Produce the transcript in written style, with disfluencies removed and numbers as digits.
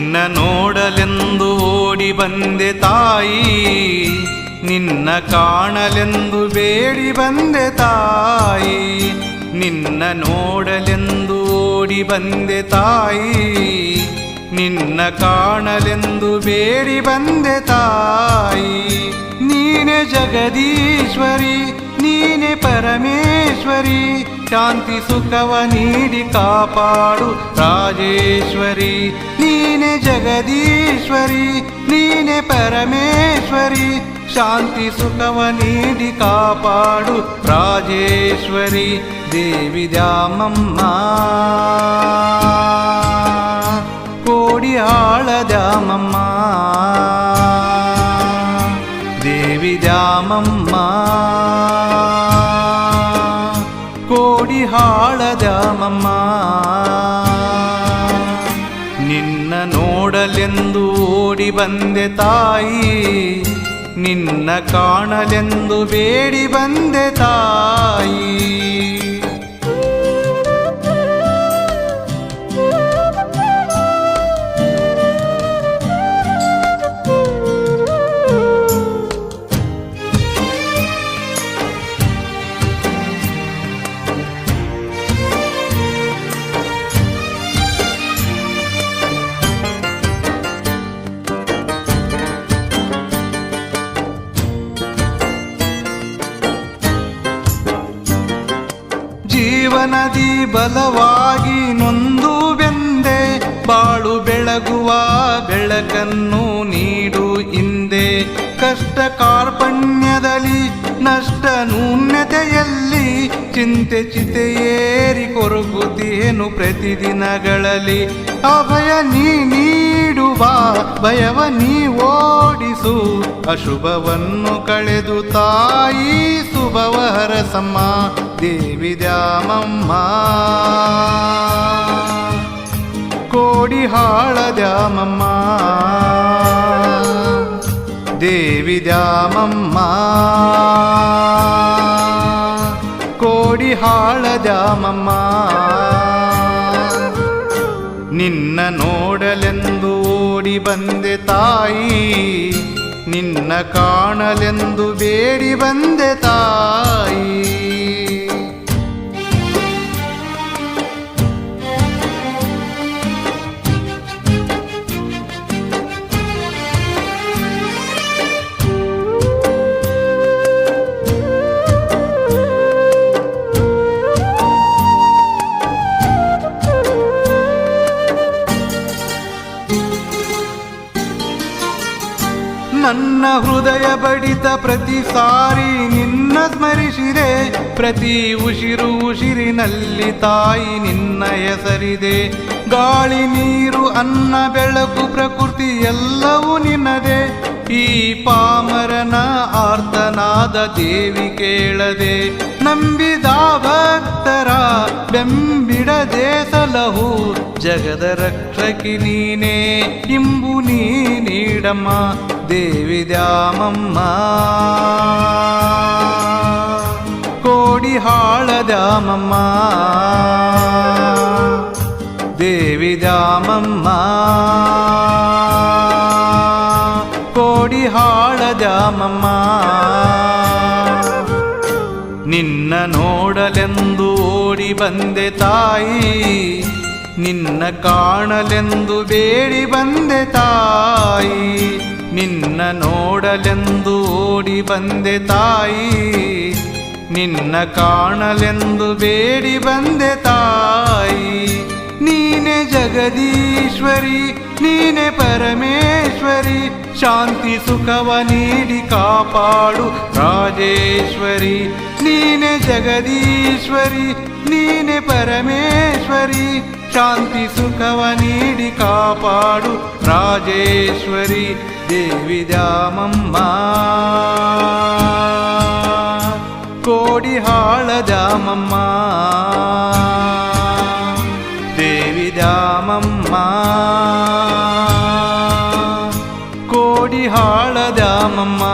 ನಿನ್ನ ನೋಡಲೆಂದು ಓಡಿ ಬಂದೆ ತಾಯಿ, ನಿನ್ನ ಕಾಣಲೆಂದು ಬೇಡಿ ಬಂದೆ ತಾಯಿ. ನಿನ್ನ ನೋಡಲೆಂದು ಓಡಿ ಬಂದೆ ತಾಯಿ, ನಿನ್ನ ಕಾಣಲೆಂದು ಬೇಡಿ ಬಂದೆ ತಾಯಿ. ನೀನೆ ಜಗದೀಶ್ವರಿ, ನೀನೆ ಪರಮೇಶ್ವರಿ, ಶಾಂತಿ ಸುಖವ ನೀಡಿ ಕಾಪಾಡು ರಾಜೇಶ್ವರಿ. ನೀನೆ ಜಗದೀಶ್ವರಿ, ನೀನೆ ಪರಮೇಶ್ವರಿ, ಶಾಂತಿ ಸುಖವ ನೀಡಿ ಕಾಪಾಡು ರಾಜೇಶ್ವರಿ. ದೇವಿ ದ್ಯಾಮಮ್ಮ, ಕೋಡಿಹಾಳ ದ್ಯಾಮಮ್ಮ, ದೇವಿ ದ್ಯಾಮಮ್ಮ, ಕೋಡಿಹಾಳ ದ್ಯಾಮಮ್ಮ. ನಿನ್ನ ನೋಡಲೆಂದು ಓಡಿ ಬಂದೆ ತಾಯಿ, ನಿನ್ನ ಕಾಣಲೆಂದು ಬೇಡಿ ಬಂದೆ ತಾಯಿ. ಜೀವನದಿ ಬಲವಾಗಿ ನೊಂದು ಬೆಂದೆ, ಬಾಳು ಬೆಳಗುವ ಬೆಳಕನ್ನು ನೀಡು ಹಿಂದೆ. ಕಷ್ಟ ಕಾರ್ಪಣ್ಯದಲ್ಲಿ ನಷ್ಟ ನ್ಯೂನ್ಯತೆಯಲ್ಲಿ ಚಿಂತೆ ಚಿತೆಯೇರಿ ಕೊರಗುತ್ತೇನು ಪ್ರತಿದಿನಗಳಲ್ಲಿ. ಅಭಯ ನೀಡುವ ಭಯವ ನೀ ಓಡಿಸು, ಅಶುಭವನ್ನು ಕಳೆದು ತಾಯಿ ಶುಭವ ಹರಸಮ್ಮ. ದೇವಿ ದ್ಯಾಮಮ್ಮ, ಕೋಡಿಹಾಳ ದ್ಯಾಮಮ್ಮ, ದೇವಿ ದ್ಯಾಮಮ್ಮ, ಕೋಡಿಹಾಳ ದ್ಯಾಮಮ್ಮ. ನಿನ್ನ ನೋಡಲೆಂದು ಓಡಿ ಬಂದೆ ತಾಯಿ, ನಿನ್ನ ಕಾಣಲೆಂದು ಬೇಡಿ ಬಂದೆ ತಾಯಿ. ನನ್ನ ಹೃದಯ ಬಡಿತ ಪ್ರತಿ ಸಾರಿ ನಿನ್ನ ಸ್ಮರಿಸಿದೆ, ಪ್ರತಿ ಉಸಿರು ಉಸಿರಿನಲ್ಲಿ ತಾಯಿ ನಿನ್ನ ಹೆಸರಿದೆ. ಗಾಳಿ ನೀರು ಅನ್ನ ಬೆಳಕು ಪ್ರಕೃತಿ ಎಲ್ಲವೂ ನಿನ್ನದೆ, ಈ ಪಾಮರನ ಆರ್ತನಾದ ದೇವಿ ಕೇಳದೆ. ನಂಬಿದ ಭಕ್ತರ ಬೆಂಬಿಡದೆ ಸಲಹು, ಜಗದ ರಕ್ಷಕಿ ನೀನೇ ಇಂಬು ನೀ ನೀಡಮ್ಮ. ದೇವಿ ದ್ಯಾಮಮ್ಮ, ಕೋಡಿಹಾಳ ದ್ಯಾಮಮ್ಮ, ದೇವಿ ದ್ಯಾಮಮ್ಮ, ಕೋಡಿಹಾಳ ದ್ಯಾಮಮ್ಮ. ನಿನ್ನ ನೋಡಲೆಂದು ಓಡಿ ಬಂದೆ ತಾಯಿ, ನಿನ್ನ ಕಾಣಲೆಂದು ಬೇಡಿ ಬಂದೆ ತಾಯಿ. ನಿನ್ನ ನೋಡಲೆಂದು ಓಡಿ ಬಂದೆ ತಾಯಿ, ನಿನ್ನ ಕಾಣಲೆಂದು ಬೇಡಿ ಬಂದೆ ತಾಯಿ. ನೀನೆ ಜಗದೀಶ್ವರಿ, ನೀನೆ ಪರಮೇಶ್ವರಿ, ಶಾಂತಿ ಸುಖವ ನೀಡಿ ಕಾಪಾಡು ರಾಜೇಶ್ವರಿ. ನೀನೆ ಜಗದೀಶ್ವರಿ, ನೀನೆ ಪರಮೇಶ್ವರಿ, ಶಾಂತಿ ಸುಖವ ನೀಡಿ ಕಾಪಾಡು ರಾಜೇಶ್ವರಿ. ದೇವಿ ದ್ಯಾಮಮ್ಮ, ಕೋಡಿಹಾಳ ದ್ಯಾಮಮ್ಮ, ದೇವಿ ದ್ಯಾಮಮ್ಮ, ಕೋಡಿಹಾಳ ದ್ಯಾಮಮ್ಮ.